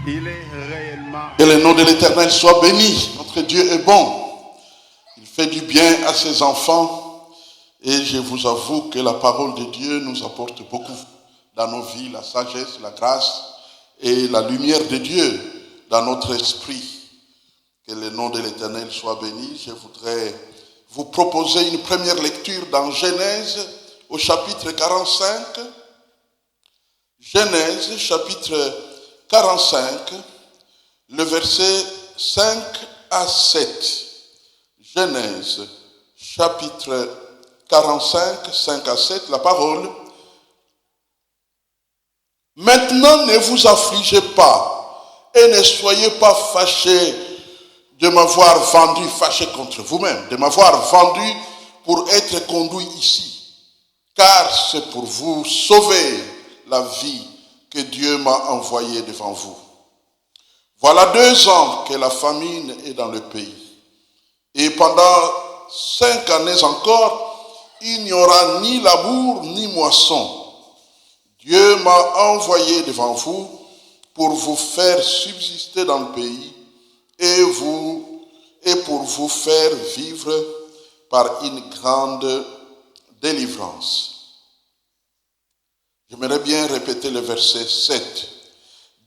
Il est réellement. Que le nom de l'Éternel soit béni. Notre Dieu est bon. Il fait du bien à ses enfants. Et je vous avoue que la parole de Dieu nous apporte beaucoup dans nos vies, la sagesse, la grâce et la lumière de Dieu dans notre esprit. Que le nom de l'Éternel soit béni. Je voudrais vous proposer une première lecture dans Genèse au chapitre 45. Genèse chapitre 45, le verset 5 à 7. Genèse chapitre 45, 5 à 7, la parole. Maintenant ne vous affligez pas et ne soyez pas fâchés de m'avoir vendu, fâché contre vous-même, de m'avoir vendu pour être conduit ici, car c'est pour vous sauver la vie que Dieu m'a envoyé devant vous. Voilà 2 ans que la famine est dans le pays. Et pendant 5 années encore, il n'y aura ni labour ni moisson. Dieu m'a envoyé devant vous pour vous faire subsister dans le pays et pour vous faire vivre par une grande délivrance. J'aimerais bien répéter le verset 7.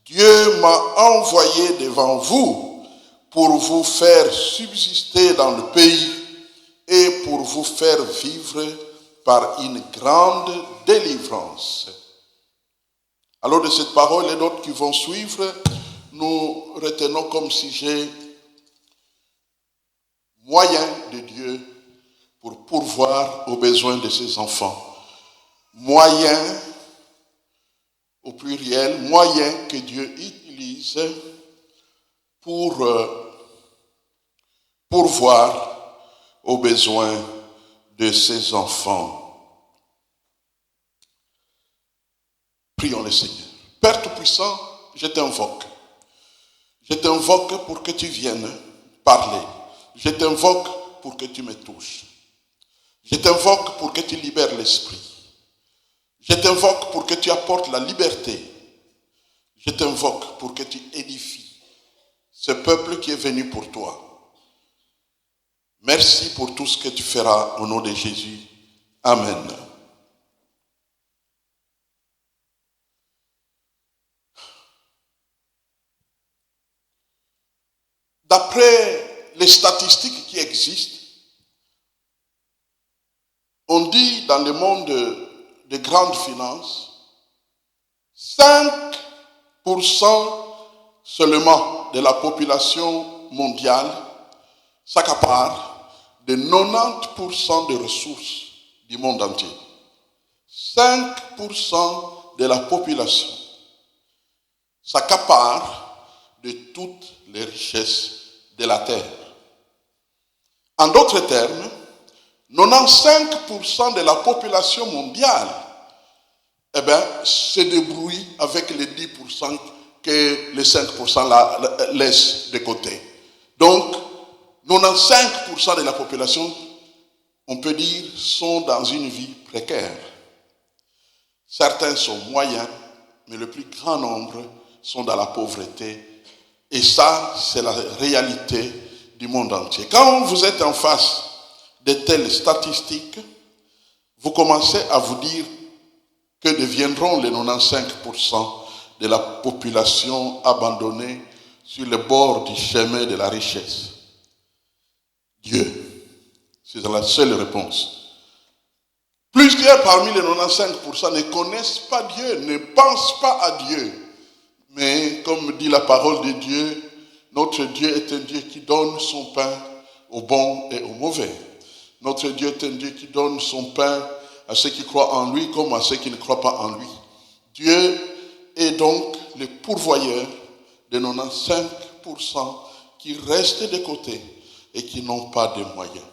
Dieu m'a envoyé devant vous pour vous faire subsister dans le pays et pour vous faire vivre par une grande délivrance. Alors de cette parole et d'autres qui vont suivre, nous retenons comme sujet moyen de Dieu pour pourvoir aux besoins de ses enfants. Moyen au pluriel, moyen que Dieu utilise pour pourvoir aux besoins de ses enfants. Prions le Seigneur. Père Tout-Puissant, je t'invoque. Je t'invoque pour que tu viennes parler. Je t'invoque pour que tu me touches. Je t'invoque pour que tu libères l'esprit. Je t'invoque pour que tu apportes la liberté. Je t'invoque pour que tu édifies ce peuple qui est venu pour toi. Merci pour tout ce que tu feras au nom de Jésus. Amen. D'après les statistiques qui existent, on dit dans le monde de grandes finances, 5% seulement de la population mondiale s'accapare de 90% des ressources du monde entier. 5% de la population s'accapare de toutes les richesses de la terre. En d'autres termes, 95% de la population mondiale se débrouille avec les 10% que les 5% laissent de côté. Donc, 95% de la population, on peut dire, sont dans une vie précaire. Certains sont moyens, mais le plus grand nombre sont dans la pauvreté. Et ça, c'est la réalité du monde entier. Quand vous êtes en face de telles statistiques, vous commencez à vous dire que deviendront les 95% de la population abandonnée sur le bord du chemin de la richesse. Dieu, c'est la seule réponse. Plusieurs parmi les 95% ne connaissent pas Dieu, ne pensent pas à Dieu. Mais comme dit la parole de Dieu, notre Dieu est un Dieu qui donne son pain aux bons et aux mauvais. Notre Dieu est un Dieu qui donne son pain à ceux qui croient en lui comme à ceux qui ne croient pas en lui. Dieu est donc le pourvoyeur de 95% qui restent de côté et qui n'ont pas de moyens.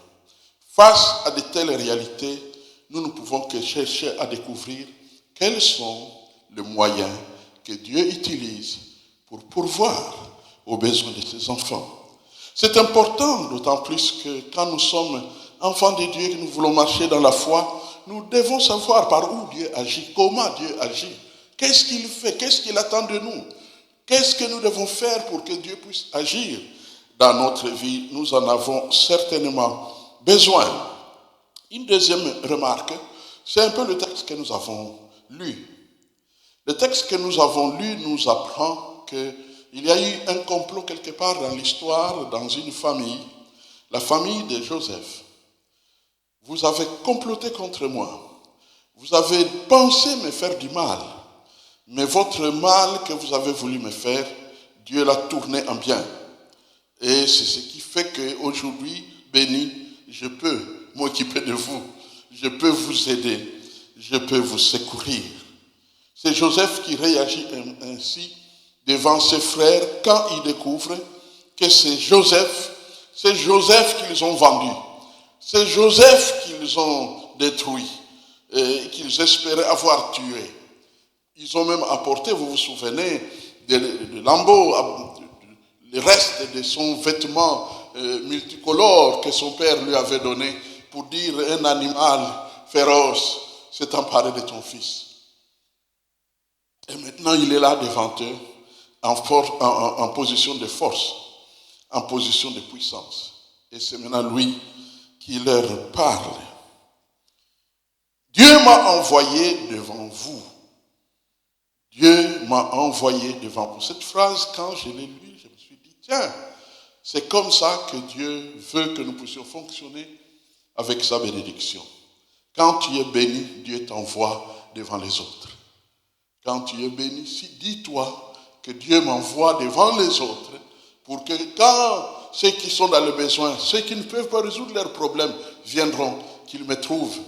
Face à de telles réalités, nous ne pouvons que chercher à découvrir quels sont les moyens que Dieu utilise pour pourvoir aux besoins de ses enfants. C'est important, d'autant plus que quand nous sommes enfants de Dieu, que nous voulons marcher dans la foi, nous devons savoir par où Dieu agit, comment Dieu agit, qu'est-ce qu'il fait, qu'est-ce qu'il attend de nous. Qu'est-ce que nous devons faire pour que Dieu puisse agir dans notre vie? Nous en avons certainement besoin. Une deuxième remarque, c'est un peu le texte que nous avons lu. Le texte que nous avons lu nous apprend qu'il y a eu un complot quelque part dans l'histoire, dans une famille, la famille de Joseph. Vous avez comploté contre moi. Vous avez pensé me faire du mal. Mais votre mal que vous avez voulu me faire, Dieu l'a tourné en bien. Et c'est ce qui fait qu'aujourd'hui, béni, je peux m'occuper de vous. Je peux vous aider. Je peux vous secourir. C'est Joseph qui réagit ainsi devant ses frères quand il découvre que c'est Joseph qu'ils ont vendu. C'est Joseph qu'ils ont détruit et qu'ils espéraient avoir tué. Ils ont même apporté, vous vous souvenez, de lambeaux, le reste de son vêtement multicolore que son père lui avait donné pour dire un animal féroce s'est emparé de ton fils. Et maintenant il est là devant eux en position de force, en position de puissance. Et c'est maintenant lui qui leur parle. Dieu m'a envoyé devant vous. Dieu m'a envoyé devant vous. Cette phrase, quand je l'ai lue, je me suis dit, tiens, c'est comme ça que Dieu veut que nous puissions fonctionner avec sa bénédiction. Quand tu es béni, Dieu t'envoie devant les autres. Quand tu es béni, dis-toi que Dieu m'envoie devant les autres pour que quand ceux qui sont dans le besoin, ceux qui ne peuvent pas résoudre leurs problèmes viendront, qu'ils me trouvent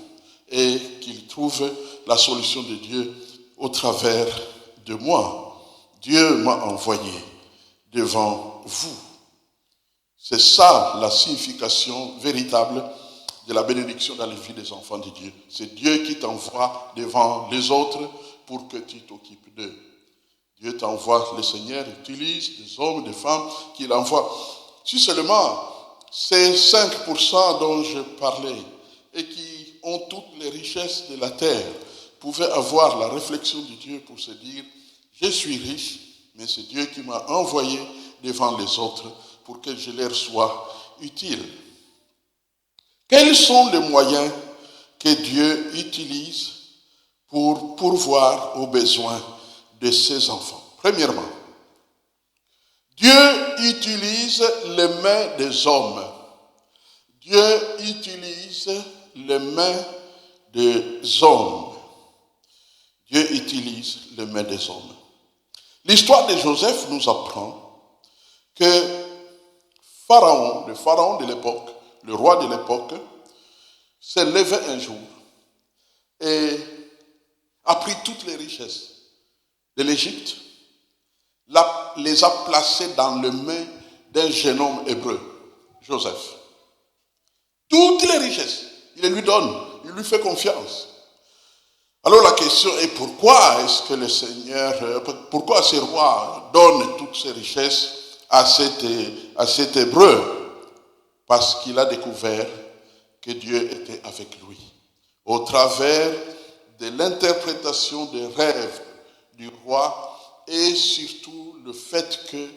et qu'ils trouvent la solution de Dieu au travers de moi. Dieu m'a envoyé devant vous. C'est ça la signification véritable de la bénédiction dans les vies des enfants de Dieu. C'est Dieu qui t'envoie devant les autres pour que tu t'occupes d'eux. Dieu t'envoie, le Seigneur utilise des hommes, des femmes qu'il envoie. Si seulement ces 5% dont je parlais et qui ont toutes les richesses de la terre pouvaient avoir la réflexion de Dieu pour se dire, je suis riche, mais c'est Dieu qui m'a envoyé devant les autres pour que je leur sois utile. Quels sont les moyens que Dieu utilise pour pourvoir aux besoins de ses enfants? Premièrement, Dieu utilise les mains des hommes. Dieu utilise les mains des hommes. Dieu utilise les mains des hommes. L'histoire de Joseph nous apprend que le pharaon de l'époque, le roi de l'époque, s'est levé un jour et a pris toutes les richesses de l'Égypte, les a placées dans les mains d'un jeune homme hébreu, Joseph. Toutes les richesses, il les lui donne, il lui fait confiance. Alors la question est pourquoi est-ce que le Seigneur, pourquoi ce roi donne toutes ces richesses à cet hébreu? Parce qu'il a découvert que Dieu était avec lui. Au travers de l'interprétation des rêves du roi et surtout le fait que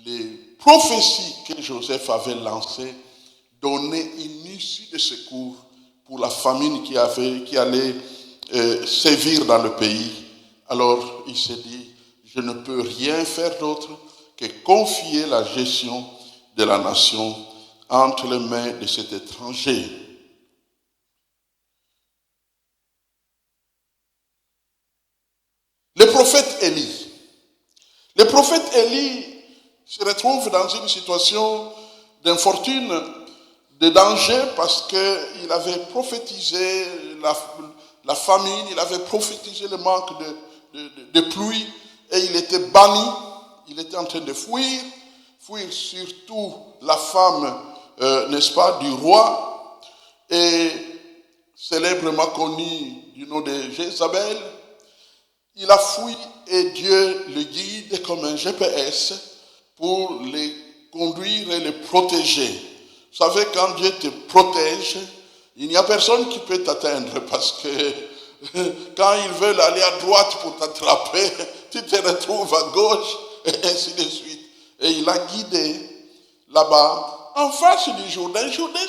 les prophéties que Joseph avait lancées donnaient une issue de secours pour la famine qui allait sévir dans le pays. Alors il s'est dit, je ne peux rien faire d'autre que confier la gestion de la nation entre les mains de cet étranger. Le prophète Élie. Le prophète Élie se retrouve dans une situation d'infortune, de danger, parce qu'il avait prophétisé la famine, il avait prophétisé le manque de pluie, et il était banni, il était en train de fuir surtout la femme, n'est-ce pas, du roi, et célèbrement connue du nom de Jézabel. Il a fui et Dieu le guide comme un GPS pour les conduire et les protéger. Vous savez, quand Dieu te protège, il n'y a personne qui peut t'atteindre parce que quand ils veulent aller à droite pour t'attraper, tu te retrouves à gauche ainsi de suite. Et il a guidé là-bas, en face du Jourdain. Le Jourdain,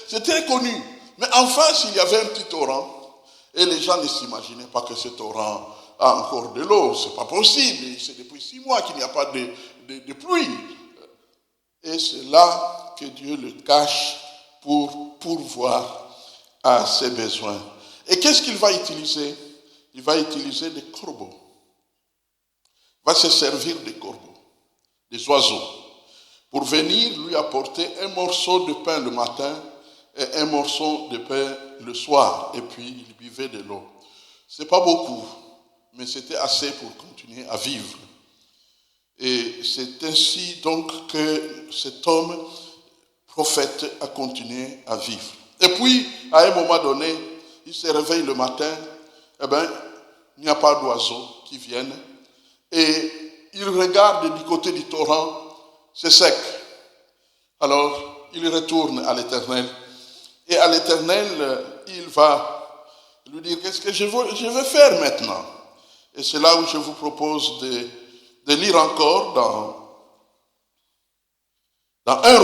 c'était connu. Mais en face, il y avait un petit torrent. Et les gens ne s'imaginaient pas que ce torrent a encore de l'eau. Ce n'est pas possible. C'est depuis 6 mois qu'il n'y a pas de pluie. Et c'est là que Dieu le cache pour pourvoir à ses besoins. Et qu'est-ce qu'il va utiliser? Il va utiliser des corbeaux. Il va se servir des corbeaux, des oiseaux, pour venir lui apporter un morceau de pain le matin et un morceau de pain le soir. Et puis il buvait de l'eau. Ce n'est pas beaucoup, mais c'était assez pour continuer à vivre. Et c'est ainsi donc que cet homme, prophète, a continué à vivre. Et puis, à un moment donné, il se réveille le matin, eh bien, il n'y a pas d'oiseaux qui viennent. Et il regarde du côté du torrent, c'est sec. Alors, il retourne à l'Éternel. Et à l'Éternel, il va lui dire, qu'est-ce que je vais faire maintenant? Et c'est là où je vous propose de lire encore dans 1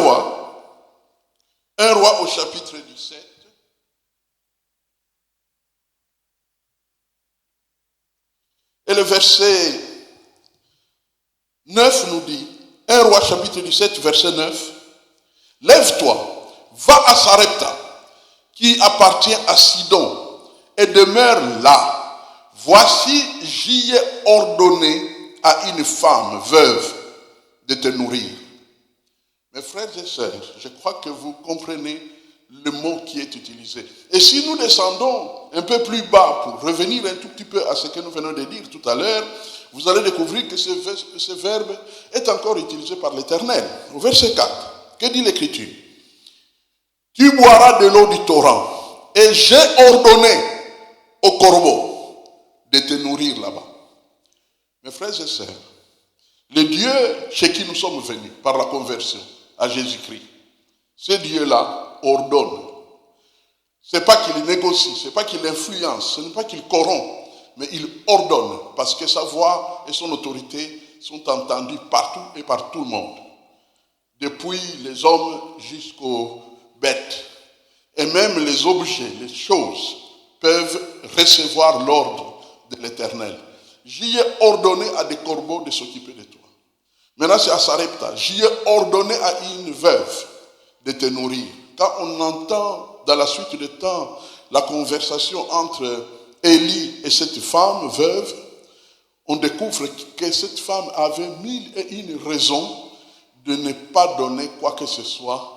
Roi au chapitre 17. Et le verset 9 nous dit, 1 Roi chapitre 17, verset 9, « Lève-toi, va à Sarepta, qui appartient à Sidon, et demeure là. Voici, j'y ai ordonné à une femme veuve de te nourrir. » Mes frères et sœurs, je crois que vous comprenez le mot qui est utilisé. Et si nous descendons un peu plus bas pour revenir un tout petit peu à ce que nous venons de dire tout à l'heure, vous allez découvrir que ce verbe est encore utilisé par l'Éternel. Au verset 4, que dit l'Écriture? « Tu boiras de l'eau du torrent, et j'ai ordonné au corbeau de te nourrir là-bas. » Mes frères et sœurs, le Dieu chez qui nous sommes venus par la conversion à Jésus-Christ, ce Dieu-là ordonne. Ce n'est pas qu'il négocie, ce n'est pas qu'il influence, ce n'est pas qu'il corrompt, mais il ordonne parce que sa voix et son autorité sont entendues partout et par tout le monde. Depuis les hommes jusqu'aux bêtes. Et même les objets, les choses peuvent recevoir l'ordre de l'Éternel. J'y ai ordonné à des corbeaux de s'occuper de toi. Maintenant c'est à Sarepta. J'y ai ordonné à une veuve de te nourrir. Quand on entend dans la suite du temps la conversation entre Élie et cette femme veuve, on découvre que cette femme avait 1001 raisons de ne pas donner quoi que ce soit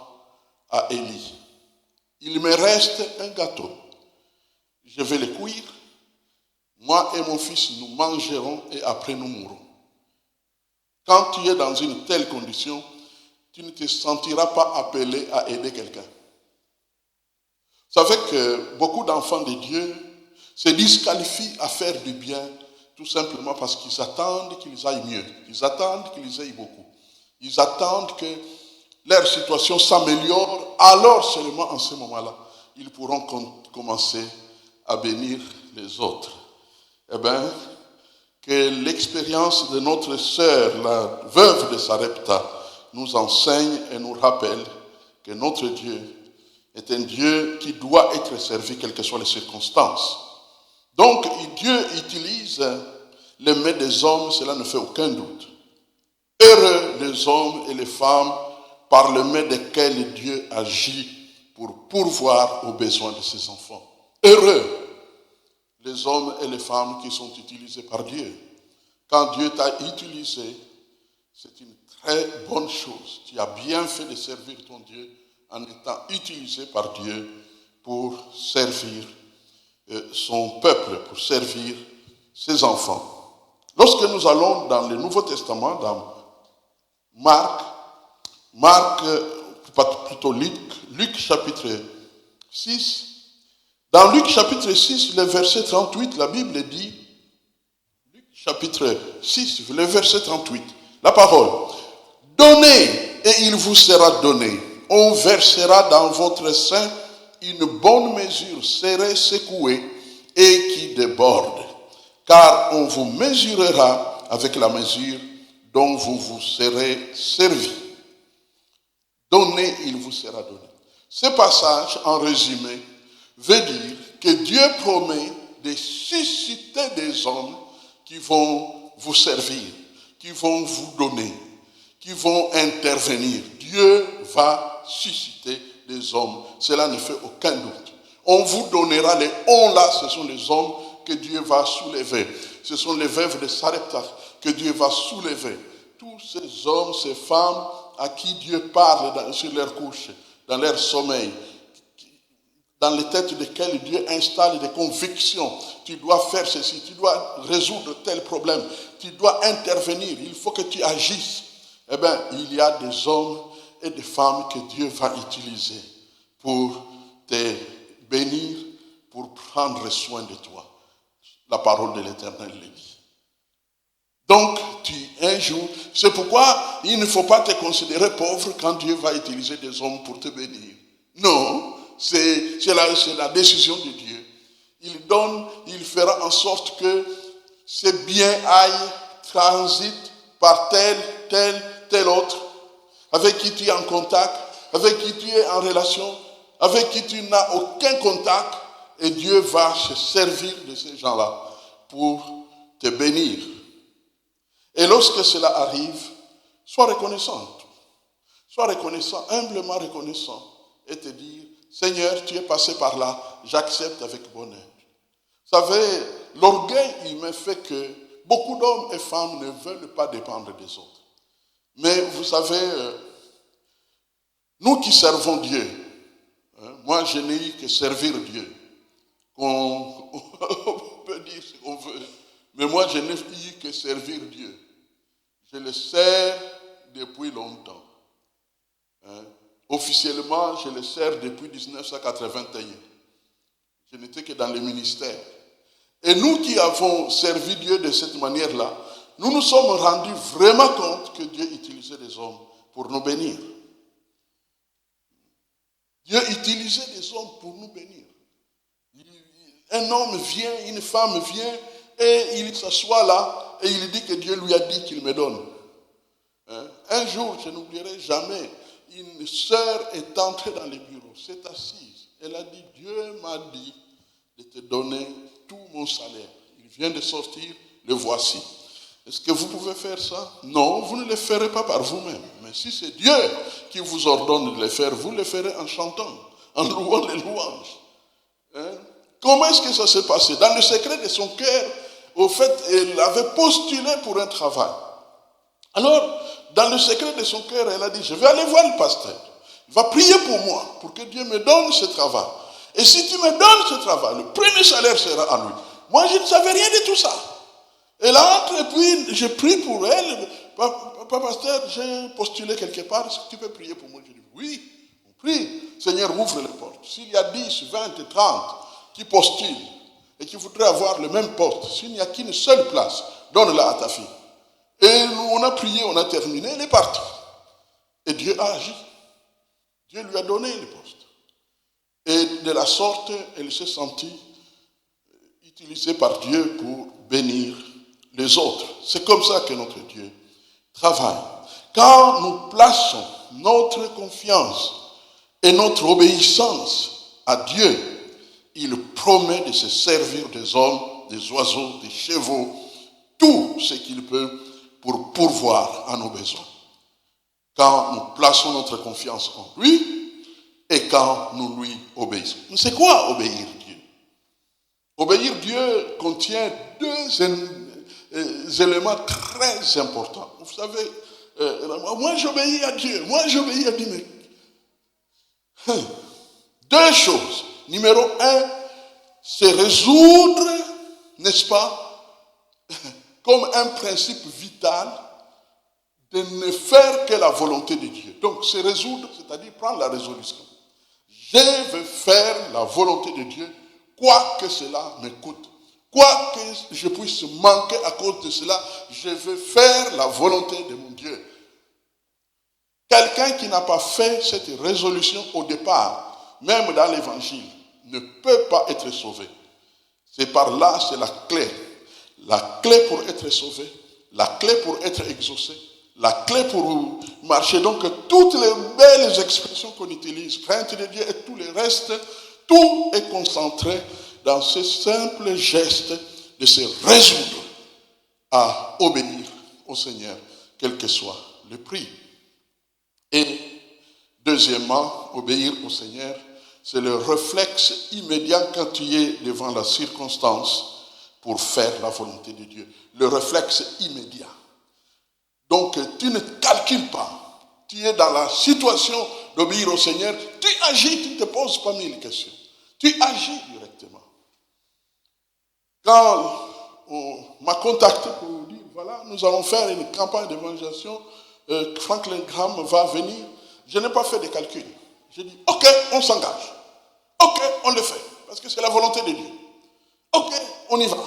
à Élie. Il me reste un gâteau. Je vais le cuire. Moi et mon fils, nous mangerons et après nous mourrons. Quand tu es dans une telle condition, tu ne te sentiras pas appelé à aider quelqu'un. Vous savez que beaucoup d'enfants de Dieu se disqualifient à faire du bien tout simplement parce qu'ils attendent qu'ils aillent mieux. Ils attendent qu'ils aillent beaucoup. Ils attendent que leur situation s'améliore. Alors seulement en ce moment-là, ils pourront commencer à bénir les autres. Eh bien, que l'expérience de notre sœur, la veuve de Sarepta, nous enseigne et nous rappelle que notre Dieu est un Dieu qui doit être servi quelles que soient les circonstances. Donc, Dieu utilise les mains des hommes, cela ne fait aucun doute. Heureux les hommes et les femmes par les mains desquels Dieu agit pour pourvoir aux besoins de ses enfants. Heureux les hommes et les femmes qui sont utilisés par Dieu. Quand Dieu t'a utilisé, c'est une très bonne chose. Tu as bien fait de servir ton Dieu en étant utilisé par Dieu pour servir son peuple, pour servir ses enfants. Lorsque nous allons dans le Nouveau Testament, dans Luc chapitre 6, dans Luc chapitre 6, le verset 38, la Bible dit, Luc chapitre 6, le verset 38, la parole, « Donnez et il vous sera donné. On versera dans votre sein une bonne mesure serrée, secouée et qui déborde. Car on vous mesurera avec la mesure dont vous vous serez servi. Donnez, il vous sera donné. Ce passage, en résumé, veut dire que Dieu promet de susciter des hommes qui vont vous servir, qui vont vous donner, qui vont intervenir. Dieu va susciter des hommes. Cela ne fait aucun doute. On vous donnera les on là, ce sont les hommes que Dieu va soulever. Ce sont les veuves de Sarepta que Dieu va soulever. Tous ces hommes, ces femmes à qui Dieu parle sur leur couche, dans leur sommeil, dans les têtes desquelles Dieu installe des convictions. Tu dois faire ceci, tu dois résoudre tel problème, tu dois intervenir, il faut que tu agisses. Eh bien, il y a des hommes et des femmes que Dieu va utiliser pour te bénir, pour prendre soin de toi. La parole de l'Éternel le dit. Donc, un jour, c'est pourquoi il ne faut pas te considérer pauvre quand Dieu va utiliser des hommes pour te bénir. Non, c'est la décision de Dieu. Il fera en sorte que ces biens aillent, transitent par tel autre, avec qui tu es en contact, avec qui tu es en relation, avec qui tu n'as aucun contact, et Dieu va se servir de ces gens-là pour te bénir. Et lorsque cela arrive, sois reconnaissant, humblement reconnaissant, et te dire, Seigneur, tu es passé par là, j'accepte avec bonheur. Vous savez, l'orgueil, il me fait que beaucoup d'hommes et femmes ne veulent pas dépendre des autres. Mais vous savez, nous qui servons Dieu, moi je n'ai eu que servir Dieu. On peut dire ce qu'on veut, mais moi je n'ai eu que servir Dieu. Je le sers depuis longtemps. Officiellement, je le sers depuis 1981. Je n'étais que dans le ministère. Et nous qui avons servi Dieu de cette manière-là, nous nous sommes rendus vraiment compte que Dieu utilisait des hommes pour nous bénir. Dieu utilisait des hommes pour nous bénir. Un homme vient, une femme vient, et il s'assoit là, et il dit que Dieu lui a dit qu'il me donne. Un jour, je n'oublierai jamais, une sœur est entrée dans le bureau, s'est assise. Elle a dit, Dieu m'a dit de te donner tout mon salaire. Il vient de sortir, le voici. Est-ce que vous pouvez faire ça? Non, vous ne le ferez pas par vous-même. Mais si c'est Dieu qui vous ordonne de le faire, vous le ferez en chantant, en louant les louanges. Comment est-ce que ça s'est passé? Dans le secret de son cœur, au fait, elle avait postulé pour un travail. Alors, dans le secret de son cœur, elle a dit, je vais aller voir le pasteur. Il va prier pour moi, pour que Dieu me donne ce travail. Et si tu me donnes ce travail, le premier salaire sera à lui. Moi, je ne savais rien de tout ça. Elle entre et puis je prie pour elle. Papa pasteur, j'ai postulé quelque part, est-ce que tu peux prier pour moi? Je dis, oui, on prie. Seigneur, ouvre les portes. S'il y a 10, 20, 30 qui postulent et qui voudraient avoir le même poste, s'il n'y a qu'une seule place, donne-la à ta fille. Et on a prié, on a terminé, elle est partie. Et Dieu a agi. Dieu lui a donné le poste. Et de la sorte, elle s'est sentie utilisée par Dieu pour bénir les autres. C'est comme ça que notre Dieu travaille. Quand nous plaçons notre confiance et notre obéissance à Dieu, il promet de se servir des hommes, des oiseaux, des chevaux, tout ce qu'il peut pour pourvoir à nos besoins. Quand nous plaçons notre confiance en lui et quand nous lui obéissons. Mais c'est quoi obéir Dieu? Obéir Dieu contient deux éléments très importants. Vous savez, moi j'obéis à Dieu, mais deux choses. Numéro un, c'est résoudre, n'est-ce pas, comme un principe vital de ne faire que la volonté de Dieu. Donc, c'est résoudre, c'est-à-dire prendre la résolution. Je veux faire la volonté de Dieu, quoi que cela me coûte. Quoi que je puisse manquer à cause de cela, je veux faire la volonté de mon Dieu. Quelqu'un qui n'a pas fait cette résolution au départ, même dans l'évangile, ne peut pas être sauvé. C'est par là, c'est la clé. La clé pour être sauvé, la clé pour être exaucé, la clé pour marcher. Donc toutes les belles expressions qu'on utilise, crainte de Dieu et tout le reste, tout est concentré dans ce simple geste de se résoudre à obéir au Seigneur, quel que soit le prix. Et deuxièmement, obéir au Seigneur, c'est le réflexe immédiat quand tu es devant la circonstance pour faire la volonté de Dieu. Le réflexe immédiat. Donc, tu ne calcules pas. Tu es dans la situation d'obéir au Seigneur. Tu agis, tu ne te poses pas mille questions. Tu agis directement. Quand on m'a contacté pour dire, voilà, nous allons faire une campagne d'évangélisation, Franklin Graham va venir, je n'ai pas fait de calcul. J'ai dit, ok, on s'engage. Ok, on le fait, parce que c'est la volonté de Dieu. Ok, on y va.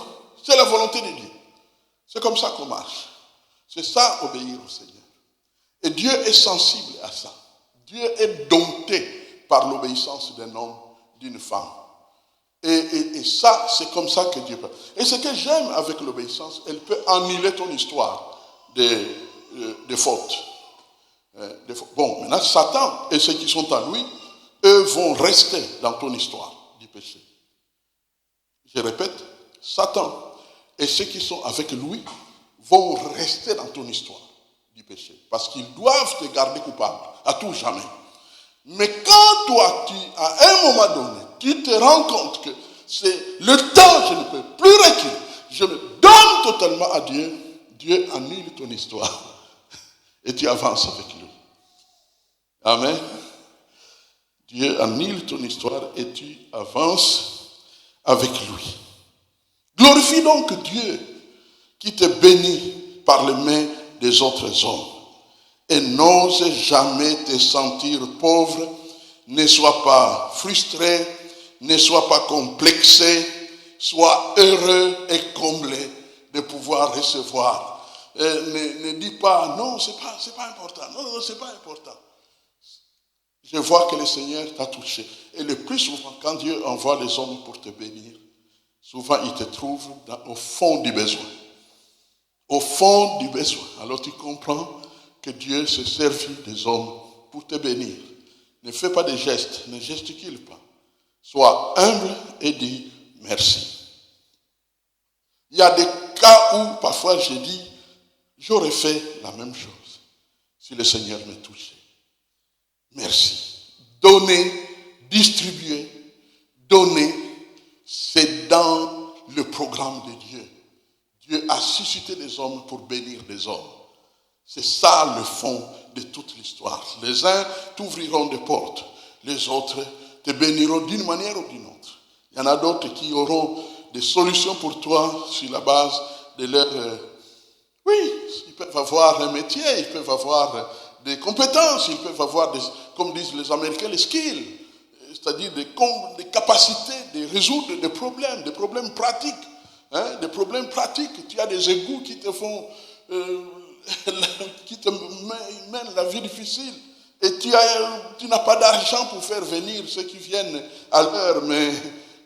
C'est la volonté de Dieu. C'est comme ça qu'on marche. C'est ça, obéir au Seigneur. Et Dieu est sensible à ça. Dieu est dompté par l'obéissance d'un homme, d'une femme. Et ça, c'est comme ça que Dieu peut. Et ce que j'aime avec l'obéissance, elle peut annuler ton histoire de fautes. Bon, maintenant, Satan et ceux qui sont en lui, eux vont rester dans ton histoire du péché. Je répète, Satan et ceux qui sont avec lui vont rester dans ton histoire du péché. Parce qu'ils doivent te garder coupable à tout jamais. Mais quand toi, à un moment donné, tu te rends compte que c'est le temps, je ne peux plus reculer, je me donne totalement à Dieu, Dieu annule ton histoire et tu avances avec lui. Amen. Dieu annule ton histoire et tu avances avec lui. Glorifie donc Dieu qui te bénit par les mains des autres hommes. Et n'ose jamais te sentir pauvre, ne sois pas frustré, ne sois pas complexé, sois heureux et comblé de pouvoir recevoir. Ne dis pas, non, c'est pas important. Non, c'est pas important. Je vois que le Seigneur t'a touché. Et le plus souvent, quand Dieu envoie les hommes pour te bénir, souvent il te trouve au fond du besoin. Au fond du besoin. Alors tu comprends que Dieu se servit des hommes pour te bénir. Ne fais pas de gestes, ne gesticule pas. Sois humble et dis merci. Il y a des cas où parfois je dis, j'aurais fait la même chose si le Seigneur me touchait. Merci. Donner, distribuer, donner, c'est dans le programme de Dieu. Dieu a suscité des hommes pour bénir des hommes. C'est ça le fond de toute l'histoire. Les uns t'ouvriront des portes, les autres te béniront d'une manière ou d'une autre. Il y en a d'autres qui auront des solutions pour toi sur la base de leur... oui, ils peuvent avoir un métier, ils peuvent avoir des compétences, ils peuvent avoir, comme disent les Américains, les skills, c'est-à-dire des capacités de résoudre des problèmes pratiques. Hein, des problèmes pratiques. Tu as des égouts qui te font... qui te mènent la vie difficile. Et tu n'as pas d'argent pour faire venir ceux qui viennent à l'heure, mais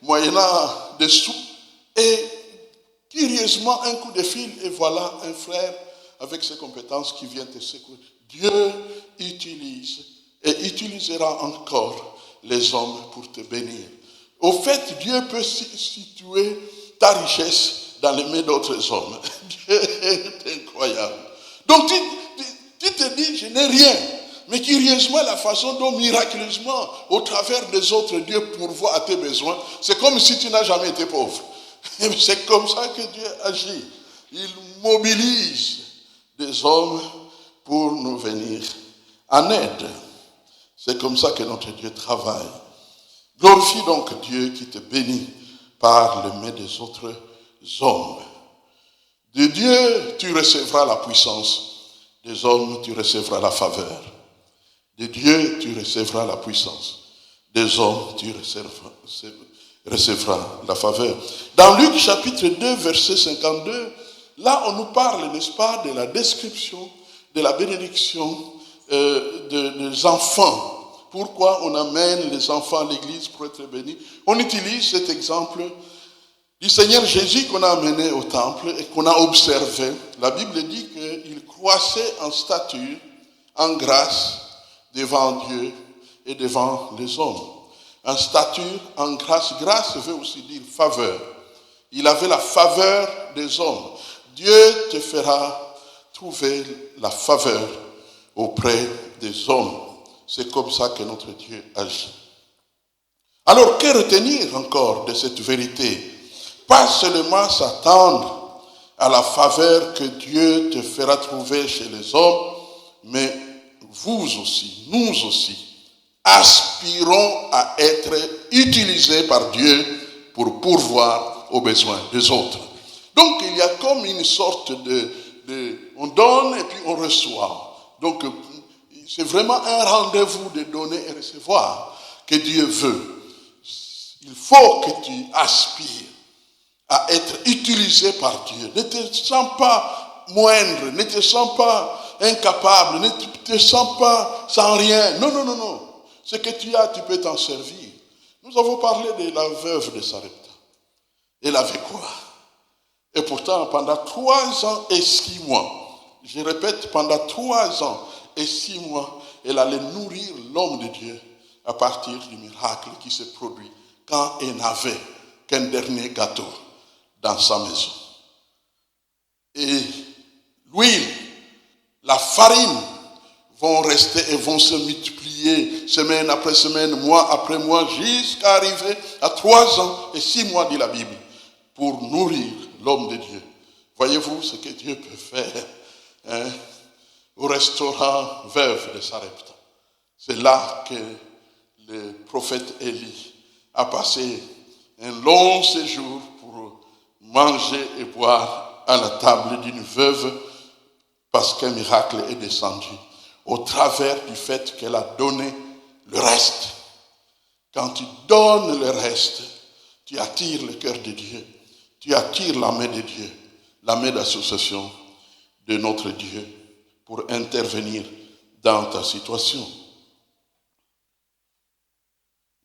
moyennant des sous. Et curieusement, un coup de fil, et voilà un frère avec ses compétences qui vient te secourir. Dieu utilise et utilisera encore les hommes pour te bénir. Au fait, Dieu peut situer ta richesse dans les mains d'autres hommes. Dieu est incroyable. Donc tu te dis, je n'ai rien. Mais curieusement, la façon dont miraculeusement, au travers des autres, Dieu pourvoit à tes besoins, c'est comme si tu n'as jamais été pauvre. C'est comme ça que Dieu agit. Il mobilise des hommes pour nous venir en aide. C'est comme ça que notre Dieu travaille. Glorifie donc Dieu qui te bénit par les mains des autres hommes. De Dieu, tu recevras la puissance. Des hommes, tu recevras la faveur. De Dieu, tu recevras la puissance. Des hommes, tu recevras la faveur. Dans Luc chapitre 2, verset 52, là on nous parle, n'est-ce pas, de la description, de la bénédiction des enfants. Pourquoi on amène les enfants à l'église pour être bénis? On utilise cet exemple du Seigneur Jésus qu'on a amené au temple et qu'on a observé, la Bible dit qu'il croissait en stature, en grâce devant Dieu et devant les hommes. En stature, en grâce. Grâce veut aussi dire faveur. Il avait la faveur des hommes. Dieu te fera trouver la faveur auprès des hommes. C'est comme ça que notre Dieu agit. Alors, que retenir encore de cette vérité? Pas seulement s'attendre à la faveur que Dieu te fera trouver chez les hommes, mais vous aussi, nous aussi, aspirons à être utilisés par Dieu pour pourvoir aux besoins des autres. Donc, il y a comme une sorte on donne et puis on reçoit. Donc, c'est vraiment un rendez-vous de donner et recevoir que Dieu veut. Il faut que tu aspires à être utilisé par Dieu. Ne te sens pas moindre, ne te sens pas incapable, ne te sens pas sans rien. Non, non, non, non. Ce que tu as, tu peux t'en servir. Nous avons parlé de la veuve de Sarepta. Elle avait quoi? Et pourtant, pendant 3 ans et 6 mois, je répète, pendant 3 ans et 6 mois, elle allait nourrir l'homme de Dieu à partir du miracle qui se produit quand elle n'avait qu'un dernier gâteau dans sa maison. Et l'huile, la farine vont rester et vont se multiplier semaine après semaine, mois après mois, jusqu'à arriver à 3 ans et 6 mois, dit la Bible, pour nourrir l'homme de Dieu. Voyez-vous ce que Dieu peut faire au restaurant veuve de Sarepta. C'est là que le prophète Élie a passé un long séjour pour manger et boire à la table d'une veuve parce qu'un miracle est descendu au travers du fait qu'elle a donné le reste. Quand tu donnes le reste, tu attires le cœur de Dieu, tu attires la main de Dieu, la main d'association de notre Dieu pour intervenir dans ta situation.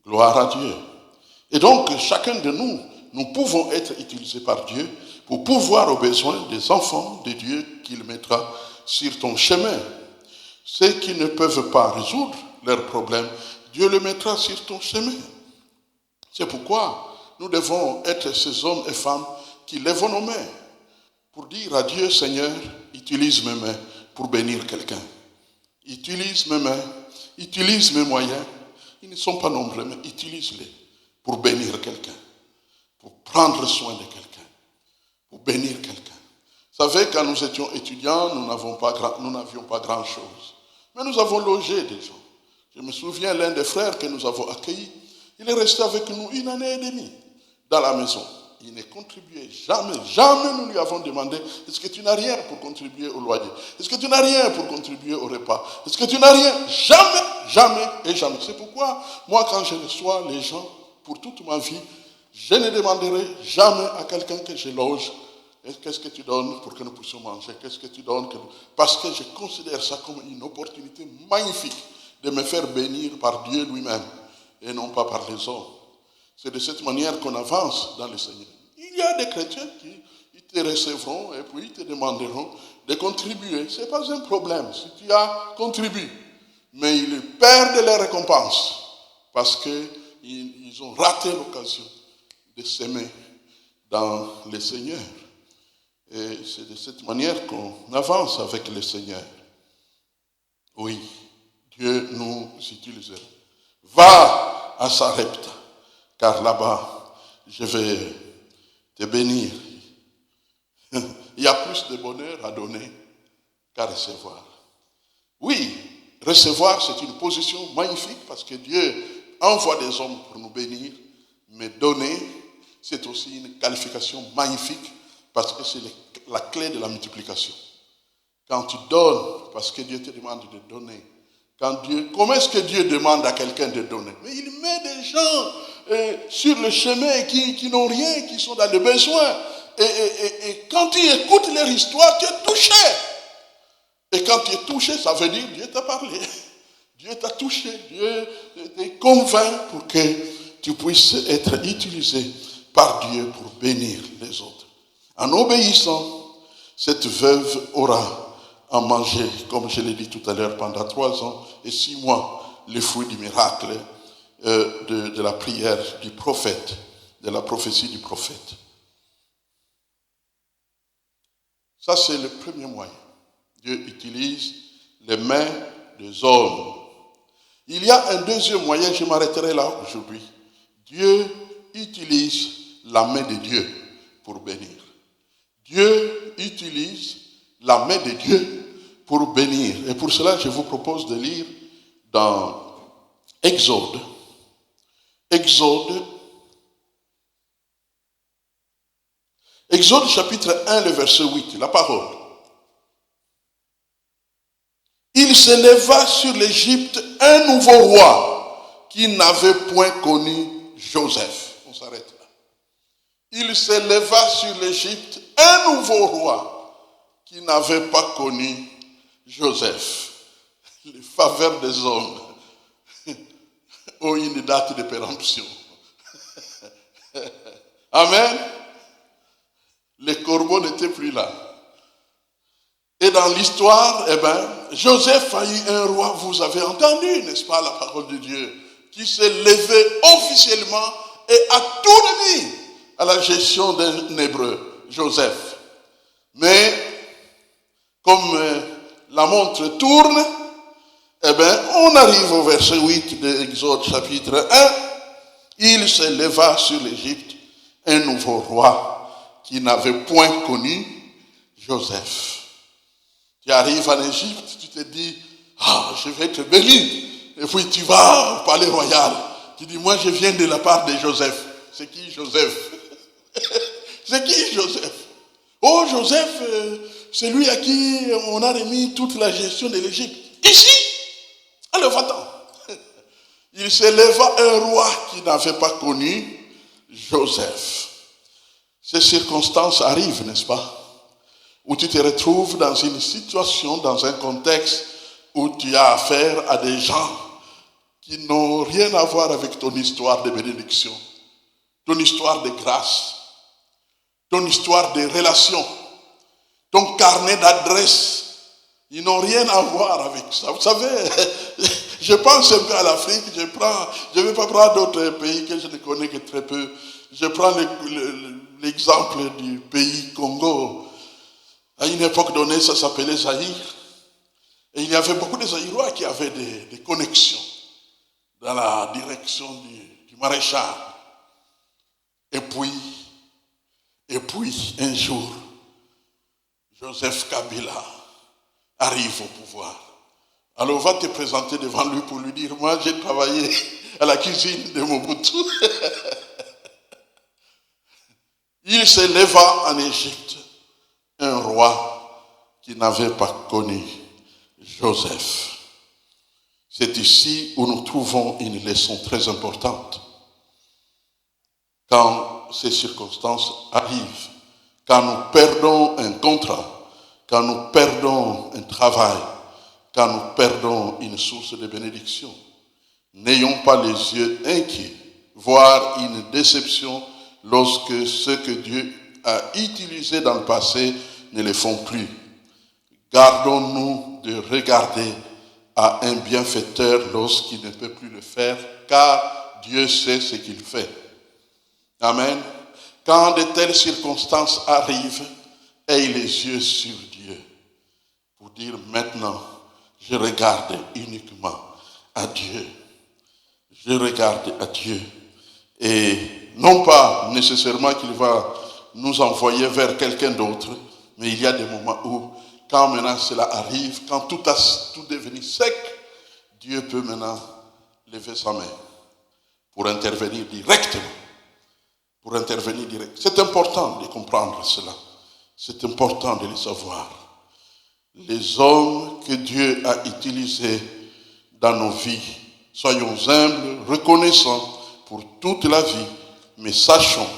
Gloire à Dieu. Et donc, chacun de nous, nous pouvons être utilisés par Dieu pour pourvoir aux besoins des enfants de Dieu qu'il mettra sur ton chemin. Ceux qui ne peuvent pas résoudre leurs problèmes, Dieu le mettra sur ton chemin. C'est pourquoi nous devons être ces hommes et femmes qui lèvent nos mains pour dire à Dieu, Seigneur, utilise mes mains pour bénir quelqu'un. Utilise mes mains, utilise mes moyens. Ils ne sont pas nombreux, mais utilise-les pour bénir quelqu'un, pour prendre soin de quelqu'un, pour bénir quelqu'un. Vous savez, quand nous étions étudiants, nous n'avions pas grand-chose. Mais nous avons logé des gens. Je me souviens, l'un des frères que nous avons accueillis, il est resté avec nous 1 année et demie dans la maison. Il ne contribuait jamais. Jamais nous lui avons demandé, est-ce que tu n'as rien pour contribuer au loyer? Est-ce que tu n'as rien pour contribuer au repas? Est-ce que tu n'as rien? Jamais, jamais et jamais. C'est pourquoi, moi, quand je reçois les gens, pour toute ma vie, je ne demanderai jamais à quelqu'un que je loge, qu'est-ce que tu donnes pour que nous puissions manger? Qu'est-ce que tu donnes? Parce que je considère ça comme une opportunité magnifique de me faire bénir par Dieu lui-même et non pas par les hommes. C'est de cette manière qu'on avance dans le Seigneur. Il y a des chrétiens qui te recevront et puis te demanderont de contribuer. Ce n'est pas un problème si tu as contribué. Mais ils perdent leur récompense parce qu'ils ont raté l'occasion de s'aimer dans le Seigneur. Et c'est de cette manière qu'on avance avec le Seigneur. Oui, Dieu nous utilisera. Va à Sarepta, car là-bas, je vais te bénir. Il y a plus de bonheur à donner qu'à recevoir. Oui, recevoir, c'est une position magnifique parce que Dieu envoie des hommes pour nous bénir, mais donner, c'est aussi une qualification magnifique parce que c'est la clé de la multiplication. Quand tu donnes, parce que Dieu te demande de donner, comment est-ce que Dieu demande à quelqu'un de donner? Mais il met des gens sur le chemin qui n'ont rien, qui sont dans le besoin. Et quand tu écoutes leur histoire, tu es touché. Et quand tu es touché, ça veut dire Dieu t'a parlé. Dieu t'a touché. Dieu t'a convaincu pour que tu puisses être utilisé par Dieu pour bénir les autres. En obéissant, cette veuve aura à manger, comme je l'ai dit tout à l'heure, pendant 3 ans et 6 mois, les fruits du miracle de la prière du prophète, de la prophétie du prophète. Ça, c'est le premier moyen. Dieu utilise les mains des hommes. Il y a un deuxième moyen, je m'arrêterai là aujourd'hui. Dieu utilise la main de Dieu pour bénir. Dieu utilise la main de Dieu pour bénir. Et pour cela, je vous propose de lire dans Exode chapitre 1, le verset 8, la parole. Il s'éleva sur l'Égypte un nouveau roi qui n'avait point connu Joseph. On s'arrête là. Il s'éleva sur l'Égypte un nouveau roi qui n'avait pas connu Joseph. Les faveurs des hommes ont une date de péremption. Amen. Les corbeaux n'étaient plus là. Et dans l'histoire, Joseph a eu un roi, vous avez entendu, n'est-ce pas, la parole de Dieu, qui s'est levé officiellement et a tout remis à la gestion d'un Hébreu, Joseph. Mais, comme la montre tourne, on arrive au verset 8 de Exode chapitre 1. Il se leva sur l'Égypte un nouveau roi qui n'avait point connu Joseph. Tu arrives en Égypte, tu te dis, je vais te bénir. Et puis tu vas au palais royal. Tu dis, moi je viens de la part de Joseph. C'est qui Joseph? C'est qui Joseph? Oh, Joseph, c'est lui à qui on a remis toute la gestion de l'Égypte. Ici, alors va-t'en. Il s'éleva un roi qui n'avait pas connu Joseph. Ces circonstances arrivent, n'est-ce pas? Où tu te retrouves dans une situation, dans un contexte où tu as affaire à des gens qui n'ont rien à voir avec ton histoire de bénédiction, ton histoire de grâce, ton histoire de relation, ton carnet d'adresse. Ils n'ont rien à voir avec ça. Vous savez, je pense un peu à l'Afrique, je ne vais pas prendre d'autres pays que je ne connais que très peu. Je prends l'exemple du pays Congo. À une époque donnée, ça s'appelait Zaïre. Et il y avait beaucoup de Zaïrois qui avaient des connexions dans la direction du maréchal. Et puis, un jour, Joseph Kabila arrive au pouvoir. Alors, va te présenter devant lui pour lui dire, moi, j'ai travaillé à la cuisine de Mobutu. Il s'éleva en Égypte un roi qui n'avait pas connu Joseph. C'est ici où nous trouvons une leçon très importante. Quand ces circonstances arrivent, quand nous perdons un contrat, quand nous perdons un travail, quand nous perdons une source de bénédiction, n'ayons pas les yeux inquiets, voire une déception lorsque ce que Dieu a utilisé dans le passé ne le font plus. Gardons-nous de regarder à un bienfaiteur lorsqu'il ne peut plus le faire, car Dieu sait ce qu'il fait. Amen. Quand de telles circonstances arrivent, aie les yeux sur Dieu pour dire maintenant, je regarde uniquement à Dieu. Je regarde à Dieu. Et non pas nécessairement qu'il va nous envoyer vers quelqu'un d'autre, mais il y a des moments où, quand maintenant cela arrive, quand tout est devenu sec, Dieu peut maintenant lever sa main pour intervenir directement. C'est important de comprendre cela. C'est important de le savoir. Les hommes que Dieu a utilisés dans nos vies, soyons humbles, reconnaissants pour toute la vie, mais sachons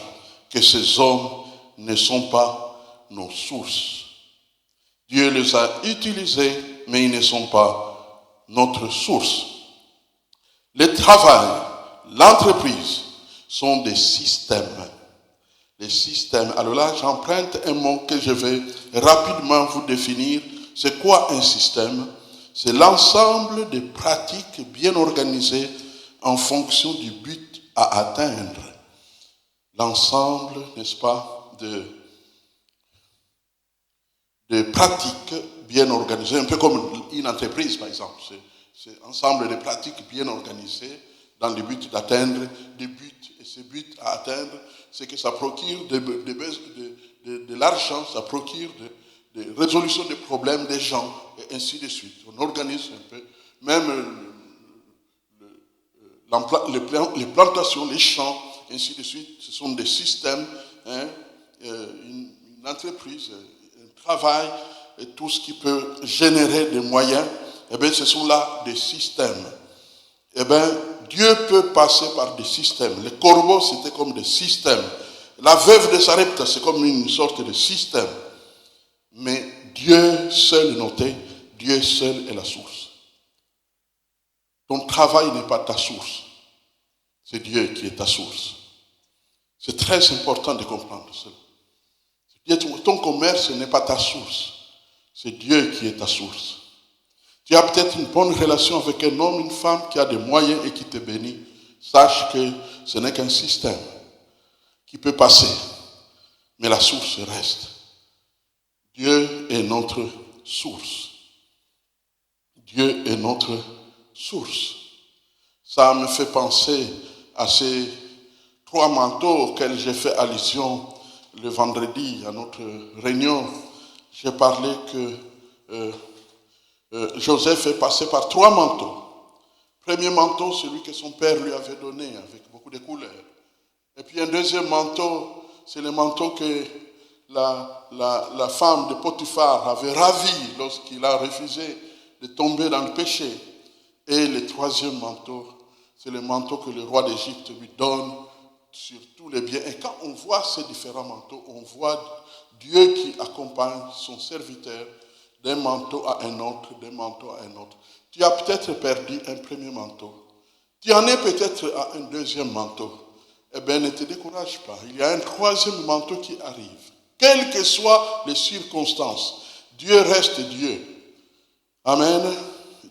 que ces hommes ne sont pas nos sources. Dieu les a utilisés, mais ils ne sont pas notre source. Le travail, l'entreprise sont des systèmes. les systèmes. Alors là, j'emprunte un mot que je vais rapidement vous définir. C'est quoi un système? C'est l'ensemble des pratiques bien organisées en fonction du but à atteindre. L'ensemble, n'est-ce pas, de pratiques bien organisées, un peu comme une entreprise, par exemple. C'est l'ensemble des pratiques bien organisées dans le but d'atteindre des buts. Et ces buts à atteindre, c'est que ça procure de l'argent, ça procure de résolution des problèmes des gens, et ainsi de suite. On organise un peu, même les plantations, les champs, ainsi de suite. Ce sont des systèmes, une entreprise, un travail, et tout ce qui peut générer des moyens, eh bien, ce sont là des systèmes. Eh bien, Dieu peut passer par des systèmes. Les corbeaux, c'était comme des systèmes. La veuve de Sarepta, c'est comme une sorte de système. Mais Dieu seul, notez, Dieu seul est la source. Ton travail n'est pas ta source. C'est Dieu qui est ta source. C'est très important de comprendre cela. Ton commerce n'est pas ta source. C'est Dieu qui est ta source. Tu as peut-être une bonne relation avec un homme, une femme qui a des moyens et qui te bénit. Sache que ce n'est qu'un système qui peut passer. Mais la source reste. Dieu est notre source. Dieu est notre source. Ça me fait penser à ces 3 manteaux auxquels j'ai fait allusion le vendredi à notre réunion. J'ai parlé que Joseph est passé par 3 manteaux. Premier manteau, celui que son père lui avait donné avec beaucoup de couleurs. Et puis un deuxième manteau, c'est le manteau que la femme de Potiphar avait ravi lorsqu'il a refusé de tomber dans le péché. Et le troisième manteau, c'est le manteau que le roi d'Égypte lui donne sur tous les biens. Et quand on voit ces différents manteaux, on voit Dieu qui accompagne son serviteur d'un manteau à un autre, d'un manteau à un autre. Tu as peut-être perdu un premier manteau. Tu en es peut-être à un deuxième manteau. Eh bien, ne te décourage pas. Il y a un troisième manteau qui arrive. Quelles que soient les circonstances, Dieu reste Dieu. Amen.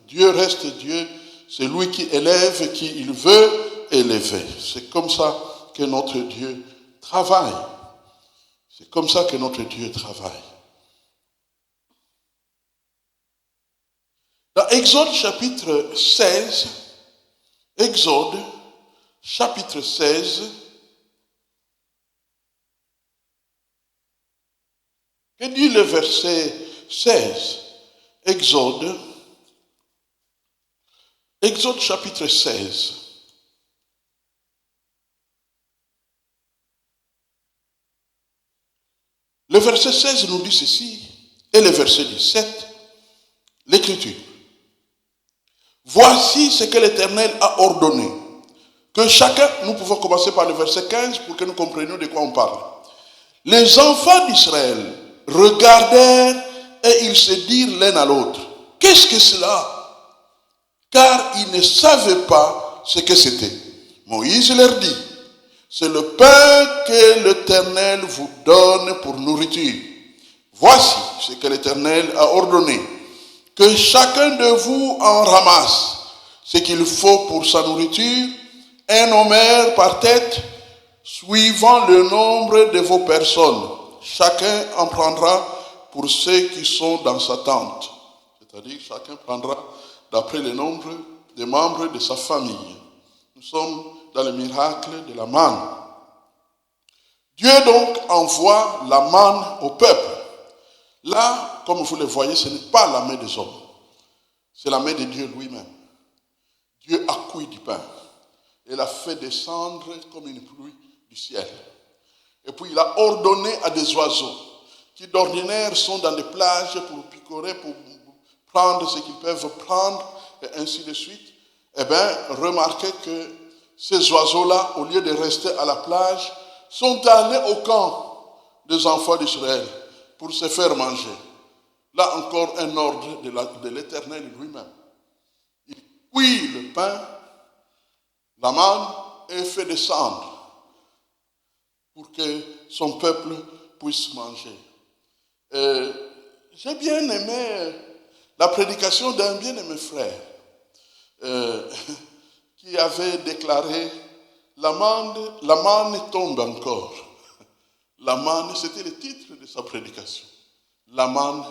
Dieu reste Dieu. C'est lui qui élève qui il veut élever. C'est comme ça que notre Dieu travaille. C'est comme ça que notre Dieu travaille. Dans Exode chapitre 16, Exode chapitre 16, que dit le verset 16? Exode chapitre 16. Le verset 16 nous dit ceci, et le verset 17, l'Écriture. Voici ce que l'Éternel a ordonné. Que chacun, nous pouvons commencer par le verset 15 pour que nous comprenions de quoi on parle. Les enfants d'Israël regardèrent et ils se dirent l'un à l'autre, qu'est-ce que cela? Car ils ne savaient pas ce que c'était. Moïse leur dit, c'est le pain que l'Éternel vous donne pour nourriture. Voici ce que l'Éternel a ordonné. Que chacun de vous en ramasse ce qu'il faut pour sa nourriture, un homère par tête, suivant le nombre de vos personnes. Chacun en prendra pour ceux qui sont dans sa tente. C'est-à-dire, chacun prendra d'après le nombre des membres de sa famille. Nous sommes dans le miracle de la manne. Dieu donc envoie la manne au peuple. Là, comme vous le voyez, ce n'est pas la main des hommes. C'est la main de Dieu lui-même. Dieu a cuit du pain. Il a fait descendre comme une pluie du ciel. Et puis il a ordonné à des oiseaux qui d'ordinaire sont dans des plages pour picorer, pour prendre ce qu'ils peuvent prendre, et ainsi de suite. Eh bien, remarquez que ces oiseaux-là, au lieu de rester à la plage, sont allés au camp des enfants d'Israël pour se faire manger. Là encore, un ordre de l'Éternel lui-même. Il cuit le pain, la manne, et fait descendre. pour que son peuple puisse manger. J'ai bien aimé la prédication d'un bien-aimé frère qui avait déclaré la manne tombe encore. La manne, c'était le titre de sa prédication. La manne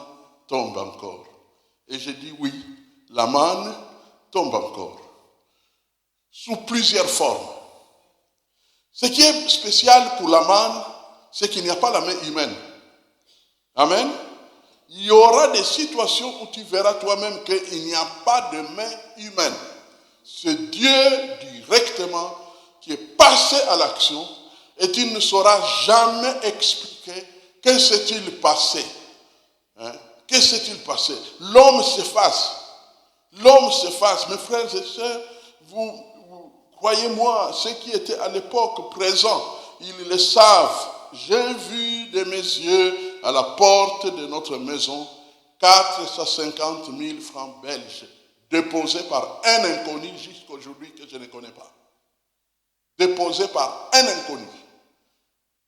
tombe encore. Et j'ai dit oui, la manne tombe encore. Sous plusieurs formes. Ce qui est spécial pour la manne, c'est qu'il n'y a pas la main humaine. Amen. Il y aura des situations où tu verras toi-même qu'il n'y a pas de main humaine. C'est Dieu directement qui est passé à l'action et tu ne sauras jamais expliquer que s'est-il passé. Que s'est-il passé? L'homme s'efface. L'homme s'efface. Mes frères et sœurs, vous croyez-moi, ceux qui étaient à l'époque présents, ils le savent. J'ai vu de mes yeux à la porte de notre maison 450 000 francs belges déposés par un inconnu jusqu'aujourd'hui que je ne connais pas. Déposés par un inconnu.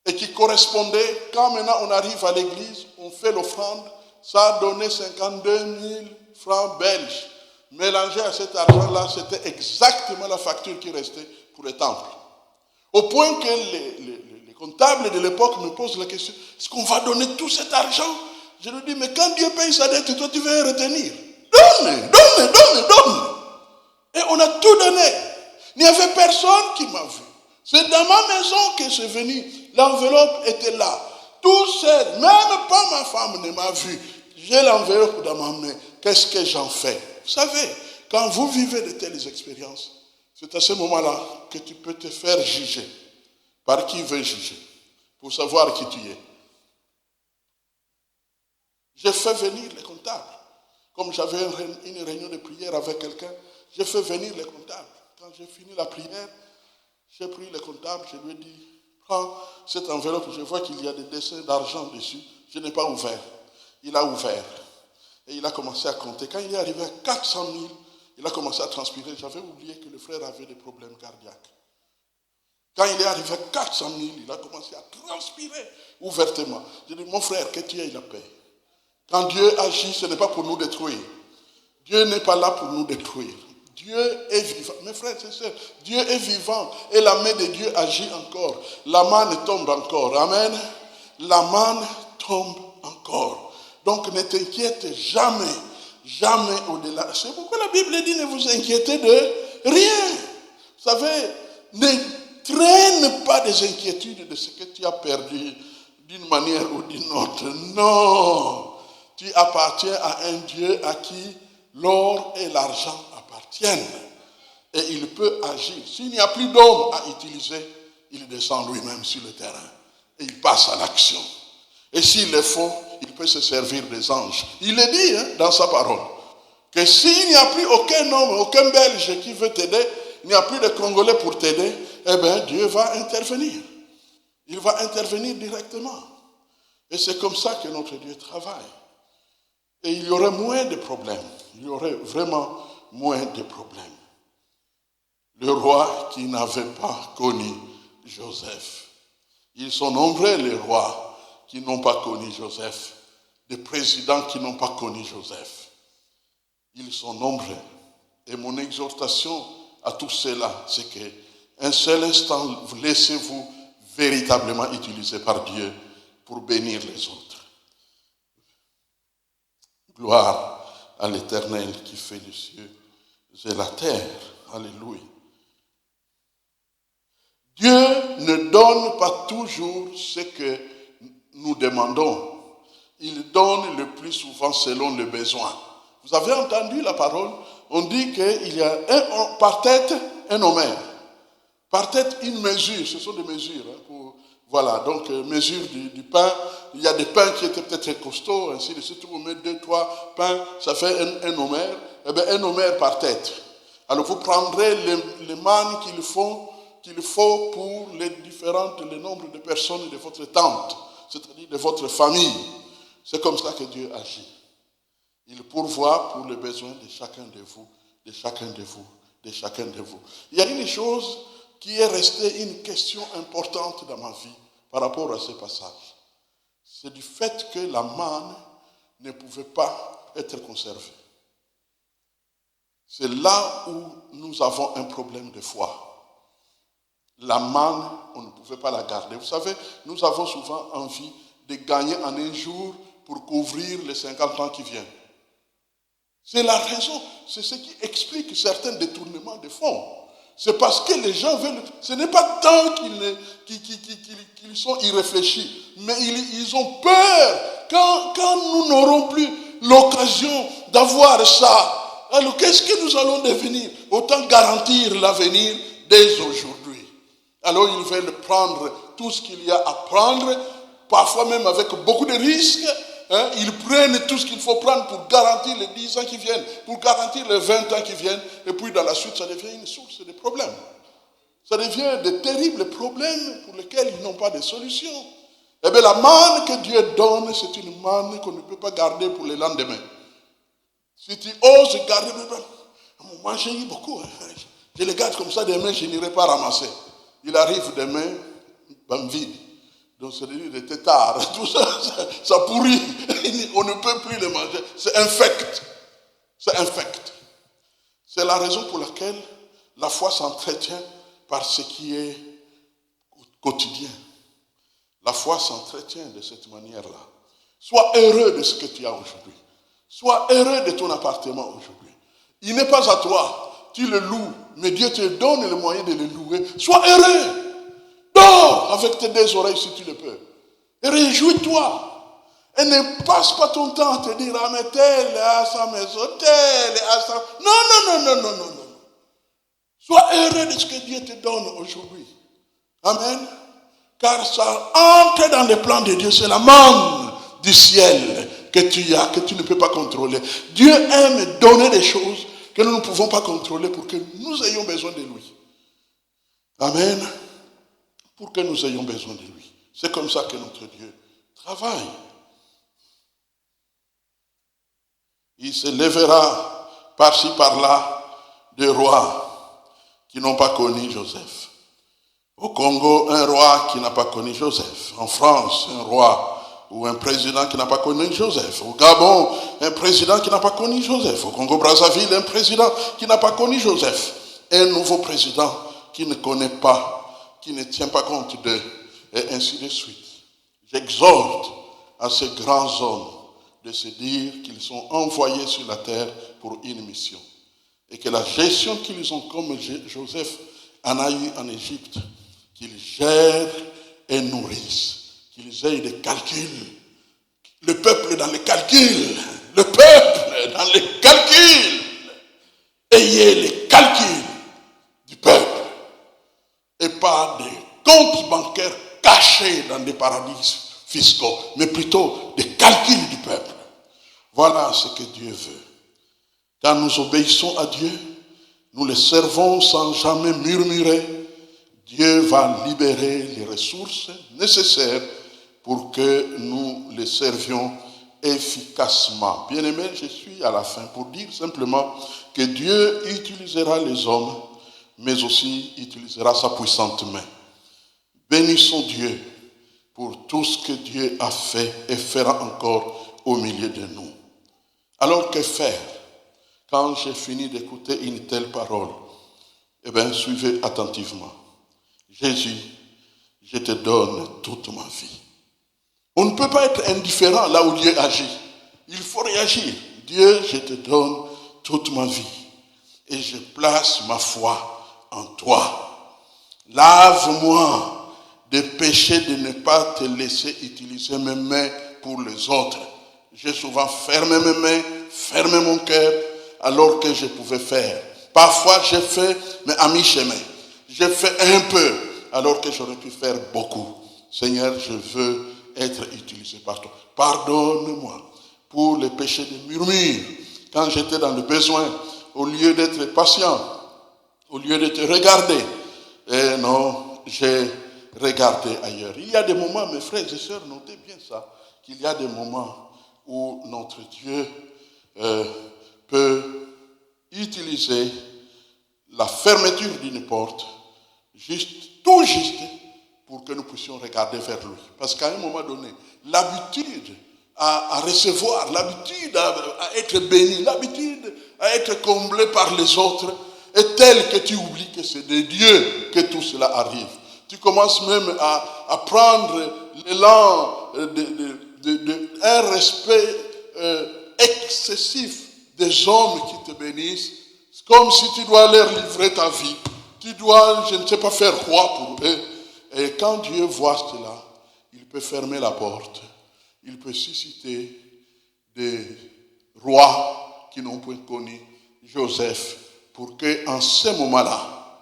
Et qui correspondait, quand maintenant on arrive à l'église, on fait l'offrande, ça a donné 52 000 francs belges. Mélangé à cet argent-là, c'était exactement la facture qui restait pour le temple. Au point que les comptables de l'époque me posent la question, est-ce qu'on va donner tout cet argent? Je lui dis, mais quand Dieu paye sa dette, toi tu veux retenir. Donne. Et on a tout donné. Il n'y avait personne qui m'a vu. C'est dans ma maison que c'est venu. L'enveloppe était là. Tout seul, même pas ma femme ne m'a vu. J'ai l'enveloppe dans ma main. Qu'est-ce que j'en fais? Vous savez, quand vous vivez de telles expériences, c'est à ce moment-là que tu peux te faire juger. Par qui veut juger? Pour savoir qui tu es. J'ai fait venir les comptables. Comme j'avais une réunion de prière avec quelqu'un, j'ai fait venir les comptables. Quand j'ai fini la prière, j'ai pris le comptable, je lui ai dit, prends cette enveloppe, je vois qu'il y a des dessins d'argent dessus. Je n'ai pas ouvert. Il a ouvert. Et il a commencé à compter. Quand il est arrivé à 400 000, il a commencé à transpirer. J'avais oublié que le frère avait des problèmes cardiaques. Quand il est arrivé à 400 000, il a commencé à transpirer ouvertement. J'ai dit, mon frère, que tu aies la paix. Quand Dieu agit, ce n'est pas pour nous détruire. Dieu n'est pas là pour nous détruire. Dieu est vivant. Mes frères et sœurs, Dieu est vivant. Et la main de Dieu agit encore. La manne tombe encore. Amen. La manne tombe encore. Donc ne t'inquiète jamais. Jamais au-delà. C'est pourquoi la Bible dit ne vous inquiétez de rien. Vous savez, ne traîne pas des inquiétudes de ce que tu as perdu d'une manière ou d'une autre. Non. Tu appartiens à un Dieu à qui l'or et l'argent appartiennent. Et il peut agir. S'il n'y a plus d'homme à utiliser, il descend lui-même sur le terrain. Et il passe à l'action. Et s'il le faut, il peut se servir des anges. Il le dit dans sa parole. Que s'il n'y a plus aucun homme, aucun Belge qui veut t'aider, il n'y a plus de Congolais pour t'aider, eh bien Dieu va intervenir. Il va intervenir directement. Et c'est comme ça que notre Dieu travaille. Et il y aurait moins de problèmes. Il y aurait vraiment moins de problèmes. Le roi qui n'avait pas connu Joseph. Ils sont nombreux les rois qui n'ont pas connu Joseph. Des présidents qui n'ont pas connu Joseph. Ils sont nombreux. Et mon exhortation à tous ceux-là, c'est qu'un seul instant, laissez-vous véritablement utiliser par Dieu pour bénir les autres. Gloire à l'Éternel qui fait les cieux et la terre. Alléluia. Dieu ne donne pas toujours ce que nous demandons. Il donne le plus souvent selon le besoin. Vous avez entendu la parole? On dit qu'il y a par tête un homère. Par tête une mesure. Ce sont des mesures. Voilà, donc mesure du pain. Il y a des pains qui étaient peut-être costauds, ainsi de suite. Vous mettez 2, 3 pains, ça fait un homère. Eh bien, un homère par tête. Alors vous prendrez les mannes qu'il faut pour le nombre de personnes de votre tente, c'est-à-dire de votre famille. C'est comme ça que Dieu agit. Il pourvoit pour les besoins de chacun de vous, de chacun de vous, de chacun de vous. Il y a une chose qui est restée une question importante dans ma vie par rapport à ces passages, c'est du fait que la manne ne pouvait pas être conservée. C'est là où nous avons un problème de foi. La manne, on ne pouvait pas la garder. Vous savez, nous avons souvent envie de gagner en un jour pour couvrir les 50 ans qui viennent. C'est la raison, c'est ce qui explique certains détournements de fonds. C'est parce que les gens veulent, ce n'est pas tant qu'ils sont irréfléchis, mais ils ont peur quand nous n'aurons plus l'occasion d'avoir ça. Alors qu'est-ce que nous allons devenir? Autant garantir l'avenir dès aujourd'hui. Alors ils veulent prendre tout ce qu'il y a à prendre, parfois même avec beaucoup de risques. Ils prennent tout ce qu'il faut prendre pour garantir les 10 ans qui viennent, pour garantir les 20 ans qui viennent, et puis dans la suite ça devient une source de problèmes. Ça devient de terribles problèmes pour lesquels ils n'ont pas de solution. Eh bien la manne que Dieu donne, c'est une manne qu'on ne peut pas garder pour le lendemain. Si tu oses garder, moi j'ai eu beaucoup. Je les garde comme ça, demain je n'irai pas ramasser. Il arrive demain, vide. Donc c'est-à-dire des têtards, tout ça, ça pourrit. On ne peut plus les manger. C'est infect. C'est infect. C'est la raison pour laquelle la foi s'entretient par ce qui est quotidien. La foi s'entretient de cette manière-là. Sois heureux de ce que tu as aujourd'hui. Sois heureux de ton appartement aujourd'hui. Il n'est pas à toi. Tu le loues, mais Dieu te donne le moyen de le louer. Sois heureux. Dors avec tes deux oreilles si tu le peux. Et réjouis-toi. Et ne passe pas ton temps à te dire, ah mais tel à sa maison, tel à sa... Non. Sois heureux de ce que Dieu te donne aujourd'hui. Amen. Car ça entre dans les plans de Dieu. C'est la manne du ciel que tu as, que tu ne peux pas contrôler. Dieu aime donner des choses que nous ne pouvons pas contrôler pour que nous ayons besoin de lui. Amen. Pour que nous ayons besoin de lui. C'est comme ça que notre Dieu travaille. Il se lèvera par-ci, par-là des rois qui n'ont pas connu Joseph. Au Congo, un roi qui n'a pas connu Joseph. En France, un roi ou un président qui n'a pas connu Joseph. Au Gabon, un président qui n'a pas connu Joseph. Au Congo-Brazzaville, un président qui n'a pas connu Joseph. Un nouveau président qui ne connaît pas, qui ne tient pas compte d'eux, et ainsi de suite. J'exhorte à ces grands hommes de se dire qu'ils sont envoyés sur la terre pour une mission. Et que la gestion qu'ils ont, comme Joseph en a eu en Égypte, qu'ils gèrent et nourrissent, qu'ils aient des calculs. Le peuple dans les calculs, le peuple dans les calculs. Ayez les calculs du peuple. Et pas des comptes bancaires cachés dans des paradis fiscaux, mais plutôt des calculs du peuple. Voilà ce que Dieu veut. Quand nous obéissons à Dieu, nous le servons sans jamais murmurer. Dieu va libérer les ressources nécessaires pour que nous les servions efficacement. Bien-aimé, je suis à la fin pour dire simplement que Dieu utilisera les hommes, mais aussi utilisera sa puissante main. Bénissons Dieu pour tout ce que Dieu a fait et fera encore au milieu de nous. Alors que faire quand j'ai fini d'écouter une telle parole? Eh bien, suivez attentivement. Jésus, je te donne toute ma vie. On ne peut pas être indifférent là où Dieu agit. Il faut réagir. Dieu, je te donne toute ma vie. Et je place ma foi en toi. Lave-moi des péchés de ne pas te laisser utiliser mes mains pour les autres. J'ai souvent fermé mes mains, fermé mon cœur, alors que je pouvais faire. Parfois, j'ai fait, mais à mi-chemin. J'ai fait un peu, alors que j'aurais pu faire beaucoup. Seigneur, je veux être utilisé par toi. Pardonne-moi pour les péchés de murmure. Quand j'étais dans le besoin, au lieu d'être patient, au lieu de te regarder, et non, j'ai regardé ailleurs. Il y a des moments, mes frères et sœurs, notez bien ça, qu'il y a des moments où notre Dieu peut utiliser la fermeture d'une porte, tout juste, pour que nous puissions regarder vers lui. Parce qu'à un moment donné, l'habitude à recevoir, l'habitude à être béni, l'habitude à être comblé par les autres est telle que tu oublies que c'est de Dieu que tout cela arrive. Tu commences même à prendre l'élan d'un respect excessif des hommes qui te bénissent, comme si tu dois leur livrer ta vie. Tu dois, je ne sais pas faire quoi pour eux. Et quand Dieu voit cela, il peut fermer la porte. Il peut susciter des rois qui n'ont point connu Joseph, pour qu'en ce moment-là,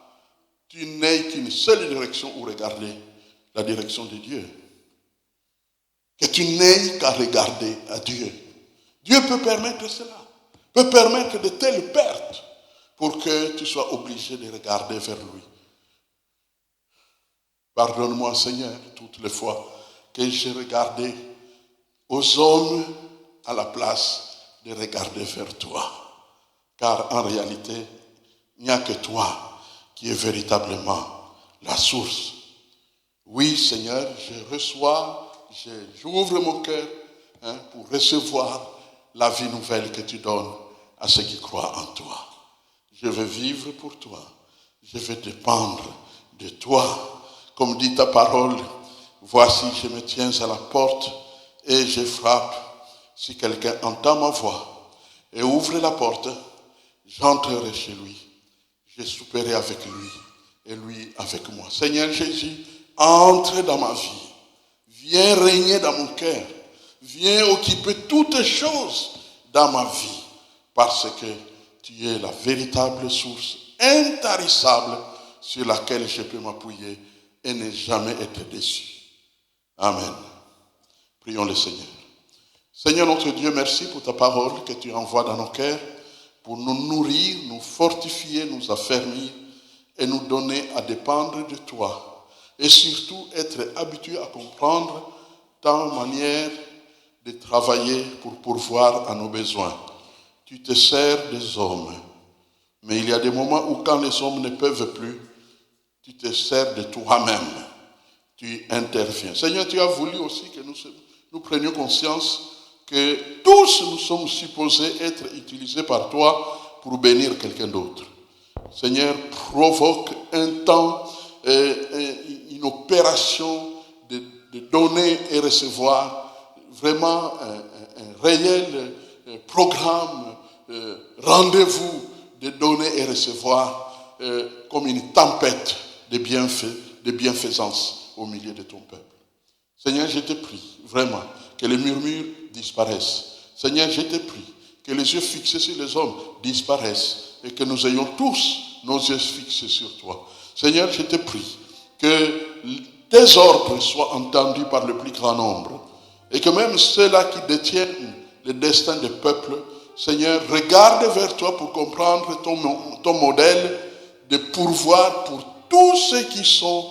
tu n'aies qu'une seule direction où regarder, la direction de Dieu. Que tu n'aies qu'à regarder à Dieu. Dieu peut permettre cela, peut permettre de telles pertes pour que tu sois obligé de regarder vers lui. Pardonne-moi, Seigneur, toutes les fois que j'ai regardé aux hommes à la place de regarder vers toi. Car en réalité, il n'y a que toi qui es véritablement la source. Oui, Seigneur, je reçois, j'ouvre mon cœur pour recevoir la vie nouvelle que tu donnes à ceux qui croient en toi. Je veux vivre pour toi. Je veux dépendre de toi. Comme dit ta parole, voici, je me tiens à la porte et je frappe. Si quelqu'un entend ma voix et ouvre la porte, j'entrerai chez lui. Je souperai avec lui et lui avec moi. Seigneur Jésus, entre dans ma vie. Viens régner dans mon cœur. Viens occuper toutes choses dans ma vie. Parce que tu es la véritable source intarissable sur laquelle je peux m'appuyer et ne jamais être déçu. Amen. Prions le Seigneur. Seigneur notre Dieu, merci pour ta parole que tu envoies dans nos cœurs pour nous nourrir, nous fortifier, nous affermir et nous donner à dépendre de toi. Et surtout être habitué à comprendre ta manière de travailler pour pourvoir à nos besoins. Tu te sers des hommes, mais il y a des moments où quand les hommes ne peuvent plus, tu te sers de toi-même. Tu interviens. Seigneur, tu as voulu aussi que nous prenions conscience que tous nous sommes supposés être utilisés par toi pour bénir quelqu'un d'autre. Seigneur, provoque un temps, une opération de donner et recevoir, vraiment un réel programme, rendez-vous de donner et recevoir comme une tempête de bienfaits, de bienfaisance au milieu de ton peuple. Seigneur, je te prie vraiment que les murmures disparaissent. Seigneur, je te prie que les yeux fixés sur les hommes disparaissent et que nous ayons tous nos yeux fixés sur toi. Seigneur, je te prie que tes ordres soient entendus par le plus grand nombre et que même ceux-là qui détiennent le destin des peuples, Seigneur, regarde vers toi pour comprendre ton modèle de pourvoir pour tous ceux qui sont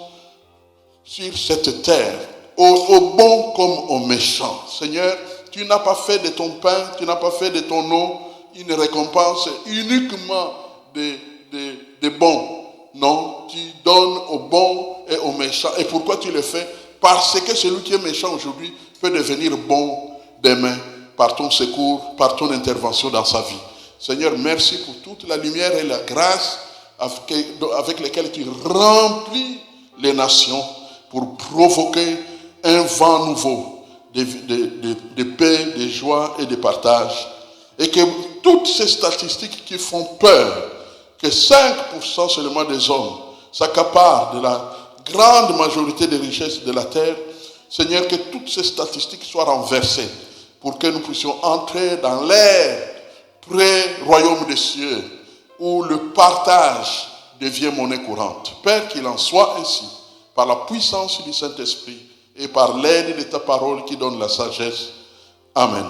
sur cette terre, aux bons comme aux méchants. Seigneur, tu n'as pas fait de ton pain, tu n'as pas fait de ton eau une récompense uniquement des bons. Non, tu donnes aux bons et aux méchants. Et pourquoi tu le fais? Parce que celui qui est méchant aujourd'hui peut devenir bon demain par ton secours, par ton intervention dans sa vie. Seigneur, merci pour toute la lumière et la grâce avec lesquelles tu remplis les nations pour provoquer un vent nouveau de paix, de joie et de partage. Et que toutes ces statistiques qui font peur, que 5% seulement des hommes s'accaparent de la grande majorité des richesses de la terre, Seigneur, que toutes ces statistiques soient renversées pour que nous puissions entrer dans l'ère pré-royaume des cieux où le partage devient monnaie courante. Père, qu'il en soit ainsi, par la puissance du Saint-Esprit et par l'aide de ta parole qui donne la sagesse. Amen.